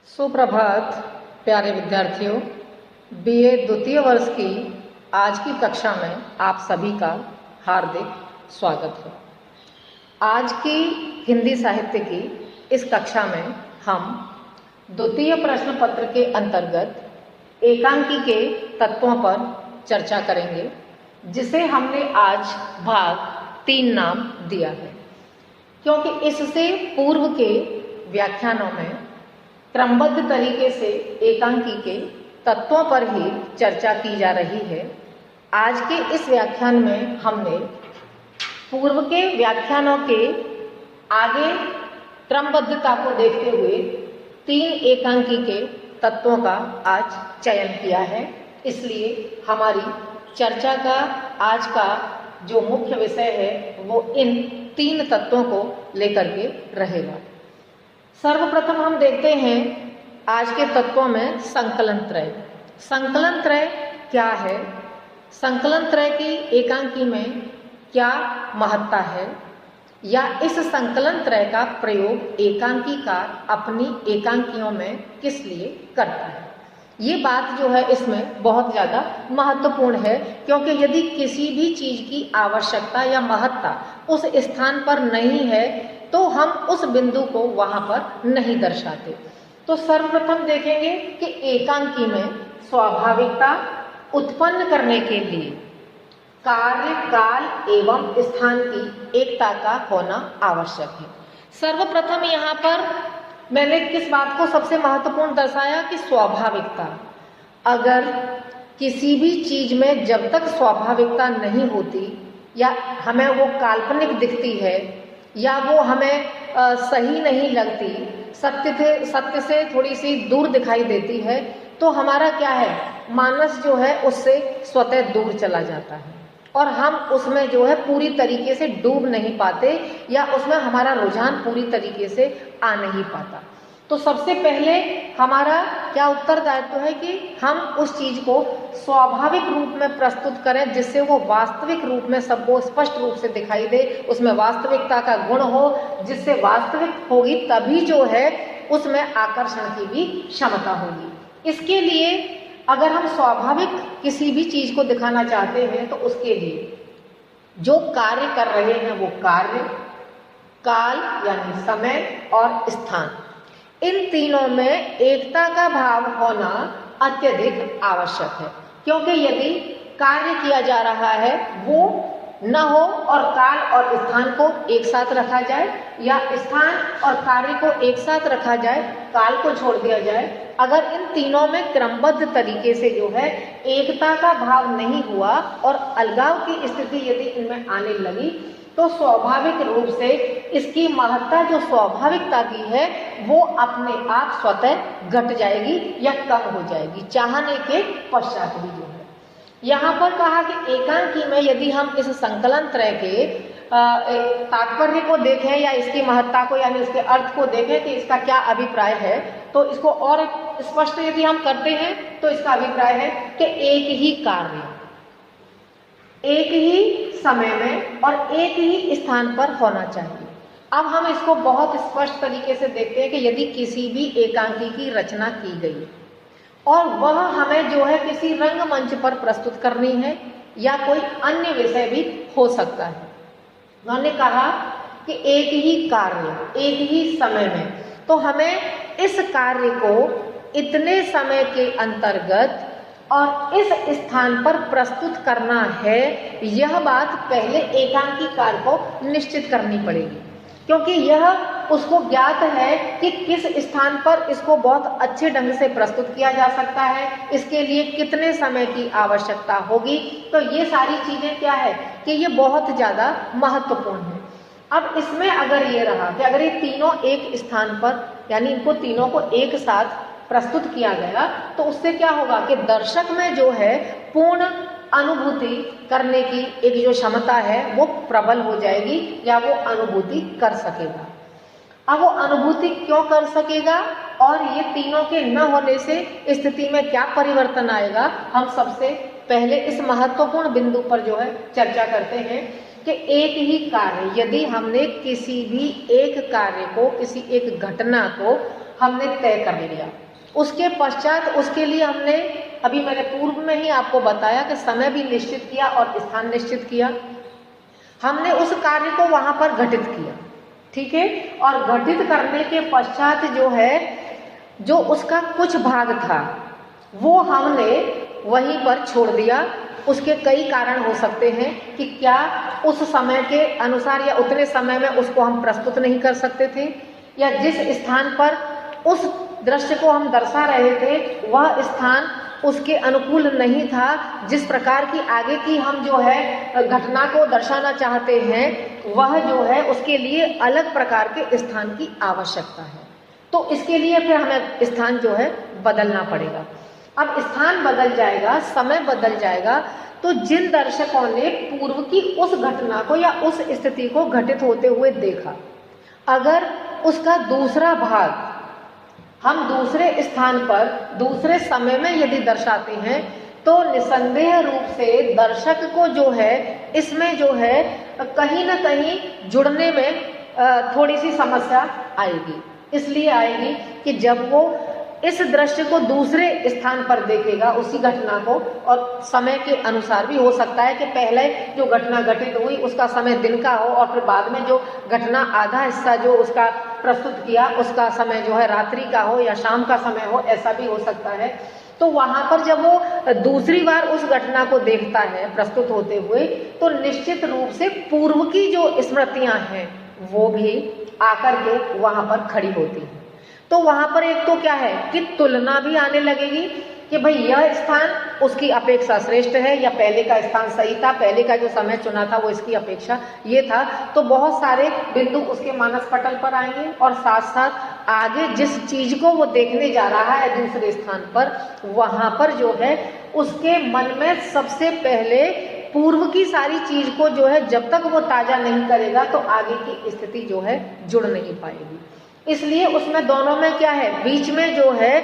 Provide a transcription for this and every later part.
सुप्रभात प्यारे विद्यार्थियों। बीए द्वितीय वर्ष की आज की कक्षा में आप सभी का हार्दिक स्वागत है। आज की हिंदी साहित्य की इस कक्षा में हम द्वितीय प्रश्न पत्र के अंतर्गत एकांकी के तत्वों पर चर्चा करेंगे, जिसे हमने आज भाग 3 नाम दिया है, क्योंकि इससे पूर्व के व्याख्यानों में क्रमबद्ध तरीके से एकांकी के तत्वों पर ही चर्चा की जा रही है। आज के इस व्याख्यान में हमने पूर्व के व्याख्यानों के आगे क्रमबद्धता को देखते हुए 3 एकांकी के तत्वों का आज चयन किया है। इसलिए हमारी चर्चा का आज का जो मुख्य विषय है वो इन 3 तत्वों को लेकर के रहेगा। सर्वप्रथम हम देखते हैं आज के तत्वों में संकलन त्रय। संकलन त्रय क्या है, संकलन त्रय की एकांकी में क्या महत्ता है, या इस संकलन त्रय का प्रयोग एकांकीकार अपनी एकांकियों में किस लिए करता है। ये बात जो है इसमें बहुत ज़्यादा महत्वपूर्ण है, क्योंकि यदि किसी भी चीज़ की आवश्यकता या महत्ता उस स्थान पर नहीं है तो हम उस बिंदु को वहाँ पर नहीं दर्शाते। तो सर्वप्रथम देखेंगे कि एकांकी में स्वाभाविकता उत्पन्न करने के लिए कार्य, काल एवं स्थान की एकता का होना आवश्यक है। सर्वप्रथम यहाँ पर मैंने किस बात को सबसे महत्वपूर्ण दर्शाया कि स्वाभाविकता। अगर किसी भी चीज में जब तक स्वाभाविकता नहीं होती, या हमें वो काल्पनिक दिखती है, या वो हमें सही नहीं लगती, सत्य से थोड़ी सी दूर दिखाई देती है, तो हमारा क्या है, मानस जो है उससे स्वतः दूर चला जाता है और हम उसमें जो है पूरी तरीके से डूब नहीं पाते, या उसमें हमारा रुझान पूरी तरीके से आ नहीं पाता। तो सबसे पहले हमारा क्या उत्तरदायित्व है कि हम उस चीज को स्वाभाविक रूप में प्रस्तुत करें, जिससे वो वास्तविक रूप में सबको स्पष्ट रूप से दिखाई दे, उसमें वास्तविकता का गुण हो, जिससे वास्तविक होगी तभी जो है उसमें आकर्षण की भी क्षमता होगी। इसके लिए अगर हम स्वाभाविक किसी भी चीज को दिखाना चाहते हैं तो उसके लिए जो कार्य कर रहे हैं वो कार्य, काल यानी समय और स्थान, इन तीनों में एकता का भाव होना अत्यधिक आवश्यक है। क्योंकि यदि कार्य किया जा रहा है वो न हो और काल और स्थान को एक साथ रखा जाए, या स्थान और कार्य को एक साथ रखा जाए, काल को छोड़ दिया जाए, अगर इन तीनों में क्रमबद्ध तरीके से जो है एकता का भाव नहीं हुआ और अलगाव की स्थिति यदि इनमें आने लगी, तो स्वाभाविक रूप से इसकी महत्ता जो स्वाभाविकता की है वो अपने आप स्वतः घट जाएगी या कम हो जाएगी, चाहने के पश्चात भी जो है। यहाँ पर कहा कि एकांकी में यदि हम इस संकलन त्रय के तात्पर्य को देखें या इसकी महत्ता को यानी इसके अर्थ को देखें कि इसका क्या अभिप्राय है, तो इसको और स्पष्ट यदि हम करते हैं तो इसका अभिप्राय है कि एक ही कार्य एक ही समय में और एक ही स्थान पर होना चाहिए। अब हम इसको बहुत स्पष्ट तरीके से देखते हैं कि यदि किसी भी एकांकी की रचना की गई और वह हमें जो है किसी रंगमंच पर प्रस्तुत करनी है या कोई अन्य विषय भी हो सकता है। उन्होंने कहा कि एक ही कार्य एक ही समय में, तो हमें इस कार्य को इतने समय के अंतर्गत और इस स्थान पर प्रस्तुत करना है, यह बात पहले एकांकीकार को निश्चित करनी पड़ेगी, क्योंकि यह उसको ज्ञात है कि किस स्थान पर इसको बहुत अच्छे ढंग से प्रस्तुत किया जा सकता है, इसके लिए कितने समय की आवश्यकता होगी। तो ये सारी चीजें क्या है कि ये बहुत ज़्यादा महत्वपूर्ण है। अब इसमें अगर ये रहा कि अगर ये तीनों एक स्थान पर यानी इनको तीनों को एक साथ प्रस्तुत किया गया, तो उससे क्या होगा कि दर्शक में जो है पूर्ण अनुभूति करने की एक जो क्षमता है वो प्रबल हो जाएगी, या वो अनुभूति कर सकेगा। अब वो अनुभूति क्यों कर सकेगा और ये तीनों के न होने से स्थिति में क्या परिवर्तन आएगा, हम सबसे पहले इस महत्वपूर्ण बिंदु पर जो है चर्चा करते हैं कि एक ही कार्य, यदि हमने किसी भी एक कार्य को, किसी एक घटना को हमने तय कर लिया। उसके पश्चात उसके लिए हमने, अभी मैंने पूर्व में ही आपको बताया कि समय भी निश्चित किया और स्थान निश्चित किया। हमने उस कार्य को वहां पर घटित किया, ठीक है। और घटित करने के पश्चात जो है, जो उसका कुछ भाग था वो हमने वहीं पर छोड़ दिया। उसके कई कारण हो सकते हैं कि क्या उस समय के अनुसार या उतने समय में उसको हम प्रस्तुत नहीं कर सकते थे, या जिस स्थान पर उस दृश्य को हम दर्शा रहे थे वह स्थान उसके अनुकूल नहीं था। जिस प्रकार की आगे की हम जो है घटना को दर्शाना चाहते हैं वह जो है उसके लिए अलग प्रकार के स्थान की आवश्यकता है। तो इसके लिए फिर हमें स्थान जो है बदलना पड़ेगा। अब स्थान बदल जाएगा, समय बदल जाएगा, तो जिन दर्शकों ने पूर्व की उस घटना को या उस स्थिति को घटित होते हुए देखा, अगर उसका दूसरा भाग हम दूसरे स्थान पर दूसरे समय में यदि दर्शाते हैं तो निसंदेह रूप से दर्शक को जो है इसमें जो है कहीं ना कहीं जुड़ने में थोड़ी सी समस्या आएगी। इसलिए आएगी कि जब वो इस दृश्य को दूसरे स्थान पर देखेगा उसी घटना को, और समय के अनुसार भी हो सकता है कि पहले जो घटना घटित हुई उसका समय दिन का हो और फिर बाद में जो घटना आधा हिस्सा जो उसका प्रस्तुत किया उसका समय जो है रात्रि का हो या शाम का समय हो, ऐसा भी हो सकता है। तो वहां पर जब वो दूसरी बार उस घटना को देखता है प्रस्तुत होते हुए तो निश्चित रूप से पूर्व की जो स्मृतियां हैं वो भी आकर के वहां पर खड़ी होती हैं। तो वहां पर एक तो क्या है कि तुलना भी आने लगेगी कि भाई यह स्थान उसकी अपेक्षा श्रेष्ठ है या पहले का स्थान सही था, पहले का जो समय चुना था वो इसकी अपेक्षा ये था। तो बहुत सारे बिंदु उसके मानस पटल पर आएंगे और साथ साथ आगे जिस चीज को वो देखने जा रहा है दूसरे स्थान पर, वहां पर जो है उसके मन में सबसे पहले पूर्व की सारी चीज को जो है जब तक वो ताजा नहीं करेगा तो आगे की स्थिति जो है जुड़ नहीं पाएगी। इसलिए उसमें दोनों में क्या है, बीच में जो है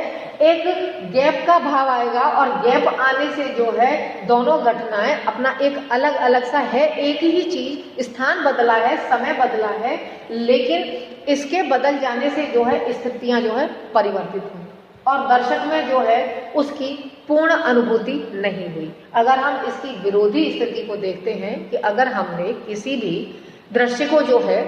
एक गैप का भाव आएगा और गैप आने से जो है दोनों घटनाएं अपना एक अलग अलग सा है, एक ही चीज, स्थान बदला है, समय बदला है, लेकिन इसके बदल जाने से जो है स्थितियां जो है परिवर्तित हुई और दर्शक में जो है उसकी पूर्ण अनुभूति नहीं हुई। अगर हम इसकी विरोधी स्थिति को देखते हैं कि अगर हमने किसी भी दृश्य को जो है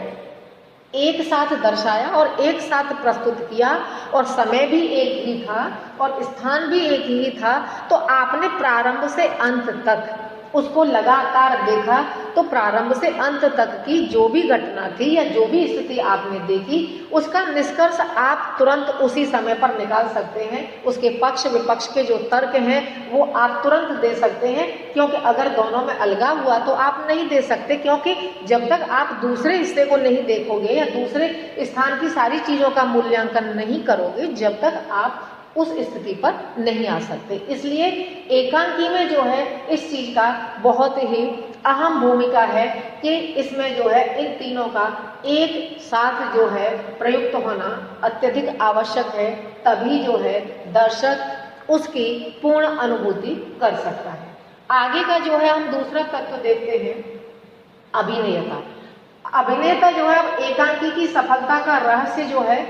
एक साथ दर्शाया और एक साथ प्रस्तुत किया और समय भी एक ही था और स्थान भी एक ही था, तो आपने प्रारंभ से अंत तक उसको लगातार देखा, तो प्रारंभ से अंत तक की जो भी घटना थी या जो भी स्थिति आपने देखी उसका निष्कर्ष आप तुरंत उसी समय पर निकाल सकते हैं। उसके पक्ष विपक्ष के जो तर्क हैं वो आप तुरंत दे सकते हैं, क्योंकि अगर दोनों में अलगाव हुआ तो आप नहीं दे सकते, क्योंकि जब तक आप दूसरे हिस्से को नहीं देखोगे या दूसरे स्थान की सारी चीज़ों का मूल्यांकन नहीं करोगे, जब तक आप उस स्थिति पर नहीं आ सकते। इसलिए एकांकी में जो है इस चीज का बहुत ही अहम भूमिका है कि इसमें जो है इन तीनों का एक साथ जो है प्रयुक्त होना अत्यधिक आवश्यक है, तभी जो है दर्शक उसकी पूर्ण अनुभूति कर सकता है। आगे का जो है हम दूसरा तत्व देखते हैं, अभिनेता। अभिनेता जो है अब एकांकी की सफलता का रहस्य जो है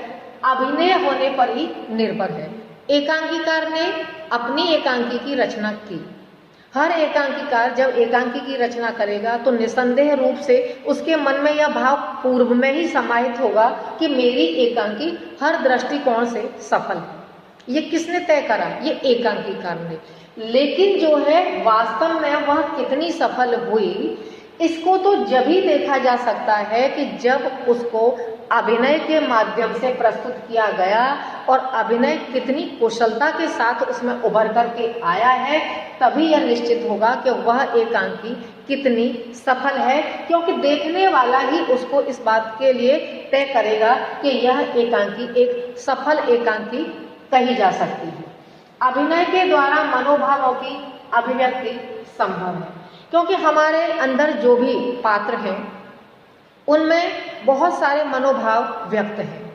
अभिनय होने पर ही निर्भर है। एकांकीकार ने अपनी एकांकी की रचना की। हर एकांकीकार जब एकांकी की रचना करेगा तो निसंदेह रूप से उसके मन में यह भाव पूर्व में ही समाहित होगा कि मेरी एकांकी हर दृष्टिकोण से सफल है। ये किसने तय करा? ये एकांकीकार ने। लेकिन जो है वास्तव में वह कितनी सफल हुई, इसको तो जब ही देखा जा सकता है कि जब उसको अभिनय के माध्यम से प्रस्तुत किया गया और अभिनय कितनी कुशलता के साथ उसमें उभर करके आया है, तभी यह निश्चित होगा कि वह एकांकी कितनी सफल है, क्योंकि देखने वाला ही उसको इस बात के लिए तय करेगा कि यह एकांकी एक सफल एकांकी कही जा सकती है। अभिनय के द्वारा मनोभावों की अभिव्यक्ति संभव है, क्योंकि हमारे अंदर जो भी पात्र हैं उनमें बहुत सारे मनोभाव व्यक्त हैं।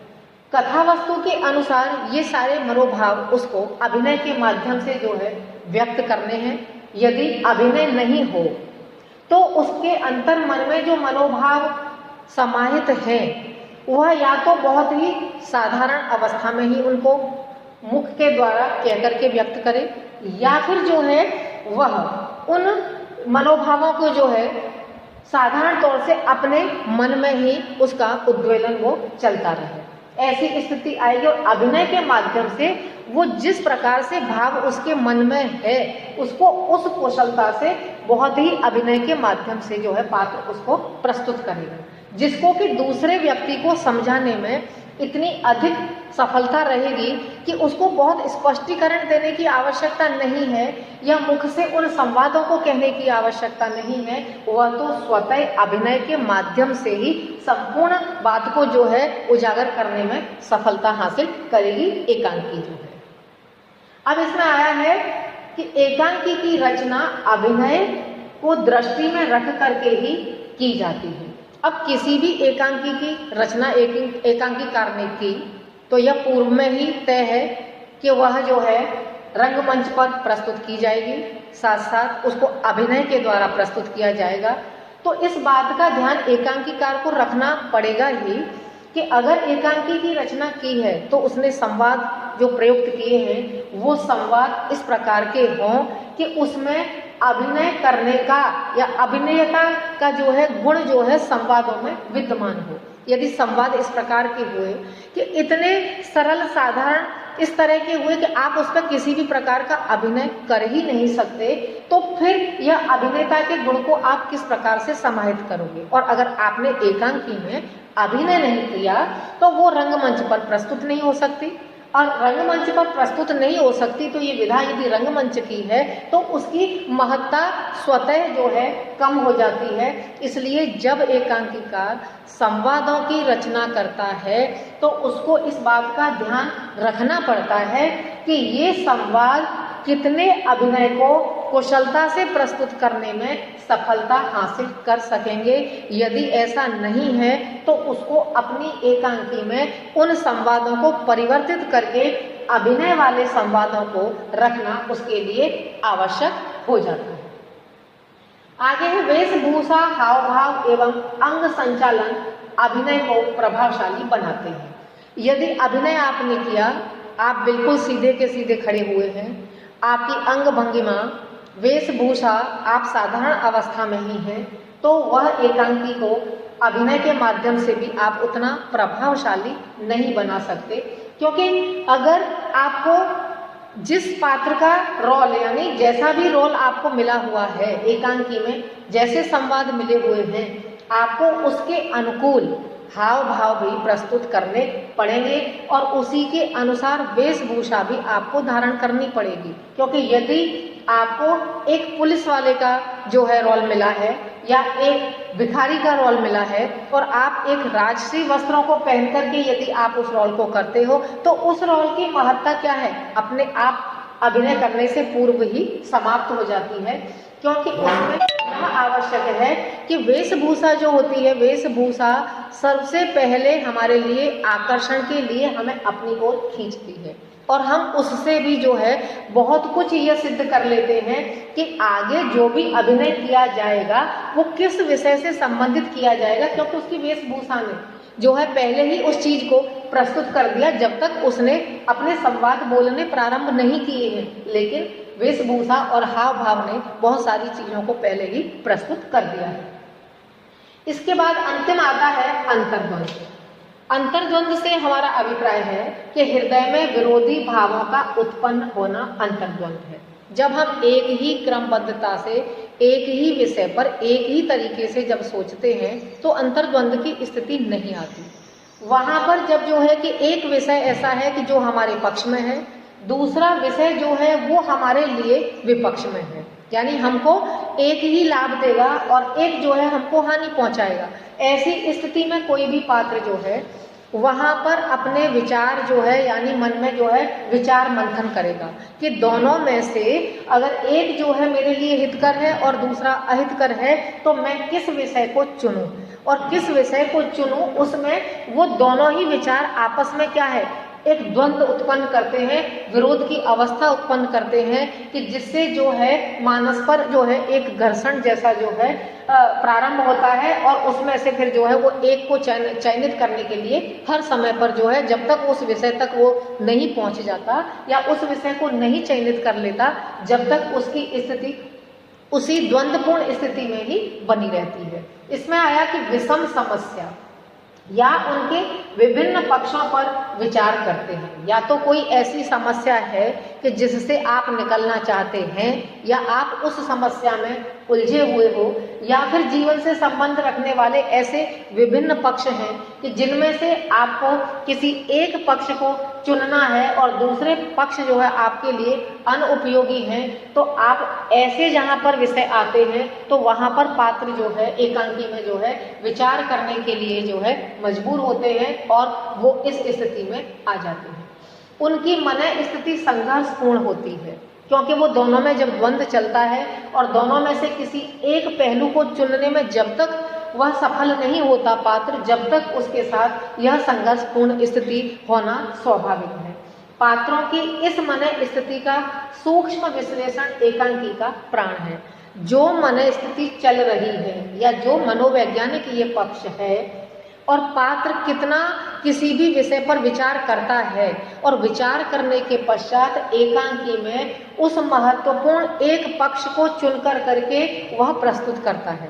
कथा वस्तु के अनुसार ये सारे मनोभाव उसको अभिनय के माध्यम से जो है व्यक्त करने हैं। यदि अभिनय नहीं हो तो उसके अंतर मन में जो मनोभाव समाहित हैं वह या तो बहुत ही साधारण अवस्था में ही उनको मुख के द्वारा कह करके व्यक्त करे, या फिर जो है वह उन मनोभावों को जो है साधारण तौर से अपने मन में ही उसका उद्वेलन वो चलता रहे। ऐसी स्थिति आएगी और अभिनय के माध्यम से वो जिस प्रकार से भाव उसके मन में है उसको उस कुशलता से बहुत ही अभिनय के माध्यम से जो है पात्र उसको प्रस्तुत करेगा, जिसको कि दूसरे व्यक्ति को समझाने में इतनी अधिक सफलता रहेगी कि उसको बहुत स्पष्टीकरण देने की आवश्यकता नहीं है या मुख से उन संवादों को कहने की आवश्यकता नहीं है। वह तो स्वतः अभिनय के माध्यम से ही संपूर्ण बात को जो है उजागर करने में सफलता हासिल करेगी एकांकी जो है। अब इसमें आया है कि एकांकी की रचना अभिनय को दृष्टि में रख करके ही की जाती है। अब किसी भी एकांकी की रचना एकांकीकार ने की तो यह पूर्व में ही तय है कि वह जो है रंगमंच पर प्रस्तुत की जाएगी, साथ साथ उसको अभिनय के द्वारा प्रस्तुत किया जाएगा। तो इस बात का ध्यान एकांकीकार को रखना पड़ेगा ही कि अगर एकांकी की रचना की है तो उसने संवाद जो प्रयुक्त किए हैं वो संवाद इस प्रकार के हों कि उसमें अभिनय करने का या अभिनेता का जो है गुण जो है संवादों में विद्यमान हो। यदि संवाद इस प्रकार के हुए कि इतने सरल साधारण इस तरह के हुए कि आप उस पर किसी भी प्रकार का अभिनय कर ही नहीं सकते, तो फिर यह अभिनेता के गुण को आप किस प्रकार से समाहित करोगे। और अगर आपने एकांकी में अभिनय नहीं किया तो वो रंगमंच पर प्रस्तुत नहीं हो सकती, और रंगमंच पर प्रस्तुत नहीं हो सकती तो ये विधा यदि रंगमंच की है तो उसकी महत्ता स्वतः जो है कम हो जाती है। इसलिए जब एकांकीकार संवादों की रचना करता है तो उसको इस बात का ध्यान रखना पड़ता है कि ये संवाद कितने अभिनय को कुशलता से प्रस्तुत करने में सफलता हासिल कर सकेंगे। यदि ऐसा नहीं है तो उसको अपनी एकांकी में उन संवादों को परिवर्तित करके अभिनय वाले संवादों को रखना उसके लिए आवश्यक हो जाता है। आगे है वेशभूषा, हाव भाव एवं अंग संचालन अभिनय को प्रभावशाली बनाते हैं। यदि अभिनय आपने किया, आप बिल्कुल सीधे के सीधे खड़े हुए हैं, आपकी अंग भंगिमा वेशभूषा आप साधारण अवस्था में ही हैं, तो वह एकांकी को अभिनय के माध्यम से भी आप उतना प्रभावशाली नहीं बना सकते। क्योंकि अगर आपको जिस पात्र का रोल यानी जैसा भी रोल आपको मिला हुआ है एकांकी में, जैसे संवाद मिले हुए हैं, आपको उसके अनुकूल हाव भाव भी प्रस्तुत करने पड़ेंगे और उसी के अनुसार वेशभूषा भी आपको धारण करनी पड़ेगी। क्योंकि यदि आपको एक पुलिस वाले का जो है रोल मिला है या एक भिखारी का रोल मिला है और आप एक राजसी वस्त्रों को पहन करके यदि आप उस रोल को करते हो तो उस रोल की महत्ता क्या है, अपने आप अभिनय करने से पूर्व ही समाप्त हो जाती है। क्योंकि उसमें यह आवश्यक है कि वेशभूषा जो होती है, वेशभूषा सबसे पहले हमारे लिए आकर्षण के लिए हमें अपनी ओर खींचती है और हम उससे भी जो है बहुत कुछ यह सिद्ध कर लेते हैं कि आगे जो भी अभिनय किया जाएगा वो किस विषय से संबंधित किया जाएगा, क्योंकि उसकी वेशभूषा ने जो है पहले ही उस चीज को प्रस्तुत कर दिया जब तक उसने अपने संवाद बोलने प्रारंभ नहीं किए हैं। लेकिन वेशभूषा और हाव भाव ने बहुत सारी चीजों को पहले ही प्रस्तुत कर दिया है। इसके बाद अंतिम आता है अंतर्द्वंद। अंतर्द्वंद से हमारा अभिप्राय है कि हृदय में विरोधी भावों का उत्पन्न होना अंतर्द्वंद है। जब हम एक ही क्रमबद्धता से एक ही विषय पर एक ही तरीके से जब सोचते हैं तो अंतर्द्वंद की स्थिति नहीं आती। वहां पर जब जो है कि एक विषय ऐसा है कि जो हमारे पक्ष में है, दूसरा विषय जो है वो हमारे लिए विपक्ष में है, यानी हमको एक ही लाभ देगा और एक जो है हमको हानि पहुंचाएगा। ऐसी स्थिति में कोई भी पात्र जो है वहां पर अपने विचार जो है यानी मन में जो है विचार मंथन करेगा कि दोनों में से अगर एक जो है मेरे लिए हितकर है और दूसरा अहितकर है तो मैं किस विषय को चुनूं, और किस विषय को चुनूं उसमें वो दोनों ही विचार आपस में क्या है एक द्वंद्व उत्पन्न करते हैं, विरोध की अवस्था उत्पन्न करते हैं कि जिससे जो है मानस पर जो है एक घर्षण जैसा जो है प्रारंभ होता है और उसमें से फिर जो है वो एक को चयनित करने के लिए हर समय पर जो है जब तक उस विषय तक वो नहीं पहुंच जाता या उस विषय को नहीं चयनित कर लेता, जब तक उसकी स्थिति उसी द्वंद्वपूर्ण स्थिति में ही बनी रहती है। इसमें आया कि विषम समस्या या उनके विभिन्न पक्षों पर विचार करते हैं। या तो कोई ऐसी समस्या है कि जिससे आप निकलना चाहते हैं या आप उस समस्या में उलझे हुए हो, या फिर जीवन से संबंध रखने वाले ऐसे विभिन्न पक्ष हैं कि जिनमें से आपको किसी एक पक्ष को चुनना है और दूसरे पक्ष जो है आपके लिए अनुपयोगी हैं। तो आप ऐसे जहाँ पर विषय आते हैं तो वहाँ पर पात्र जो है एकांकी में जो है विचार करने के लिए जो है मजबूर होते हैं और वो इस स्थिति में आ जाते हैं। उनकी मन स्थिति संघर्षपूर्ण होती है, क्योंकि वो दोनों में जब द्वंद्व चलता है और दोनों में से किसी एक पहलू को चुनने में जब तक वह सफल नहीं होता पात्र, जब तक उसके साथ यह संघर्षपूर्ण स्थिति होना स्वाभाविक है। पात्रों की इस मन स्थिति का सूक्ष्म विश्लेषण एकांकी का प्राण है। जो मन स्थिति चल रही है या जो मनोवैज्ञानिक ये पक्ष है और पात्र कितना किसी भी विषय पर विचार करता है और विचार करने के पश्चात एकांकी में उस महत्वपूर्ण एक पक्ष को चुनकर करके वह प्रस्तुत करता है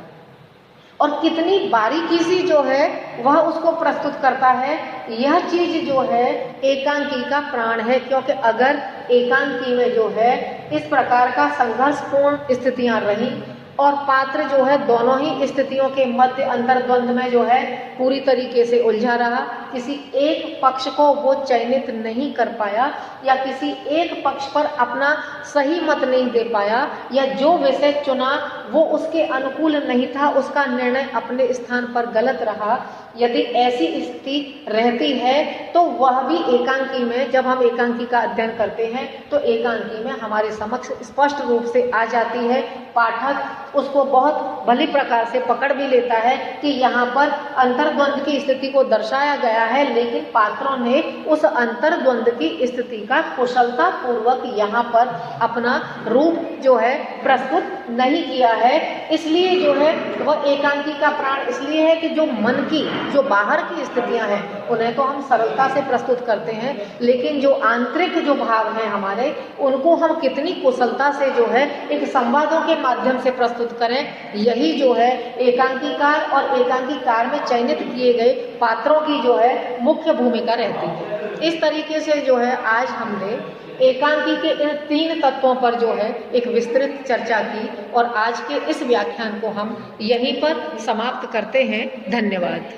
और कितनी बारीकी से जो है वह उसको प्रस्तुत करता है, यह चीज जो है एकांकी का प्राण है। क्योंकि अगर एकांकी में जो है इस प्रकार का संघर्षपूर्ण स्थितियां रही और पात्र जो है दोनों ही स्थितियों के मध्य अंतर्द्वंद में जो है पूरी तरीके से उलझा रहा, किसी एक पक्ष को वो चयनित नहीं कर पाया या किसी एक पक्ष पर अपना सही मत नहीं दे पाया, या जो विषय चुना वो उसके अनुकूल नहीं था, उसका निर्णय अपने स्थान पर गलत रहा, यदि ऐसी स्थिति रहती है तो वह भी एकांकी में, जब हम एकांकी का अध्ययन करते हैं तो एकांकी में हमारे समक्ष स्पष्ट रूप से आ जाती है। पाठक उसको बहुत भली प्रकार से पकड़ भी लेता है कि यहाँ पर अंतर्द्वंद की स्थिति को दर्शाया गया है, लेकिन पात्रों ने उस अंतर्द्वंद की स्थिति का कुशलता पूर्वक यहाँ पर अपना रूप जो है प्रस्तुत नहीं किया है। इसलिए जो है वह एकांकी का प्राण इसलिए है कि जो मन की, जो बाहर की स्थितियां हैं उन्हें तो हम सरलता से प्रस्तुत करते हैं, लेकिन जो आंतरिक जो भाव हैं हमारे, उनको हम कितनी कुशलता से जो है एक संवादों के माध्यम से प्रस्तुत करें, यही जो है एकांकीकार और एकांकीकार में चयनित किए गए पात्रों की जो है मुख्य भूमिका रहती है। इस तरीके से जो है आज हमने एकांकी के इन 3 तत्वों पर जो है एक विस्तृत चर्चा की और आज के इस व्याख्यान को हम यहीं पर समाप्त करते हैं। धन्यवाद।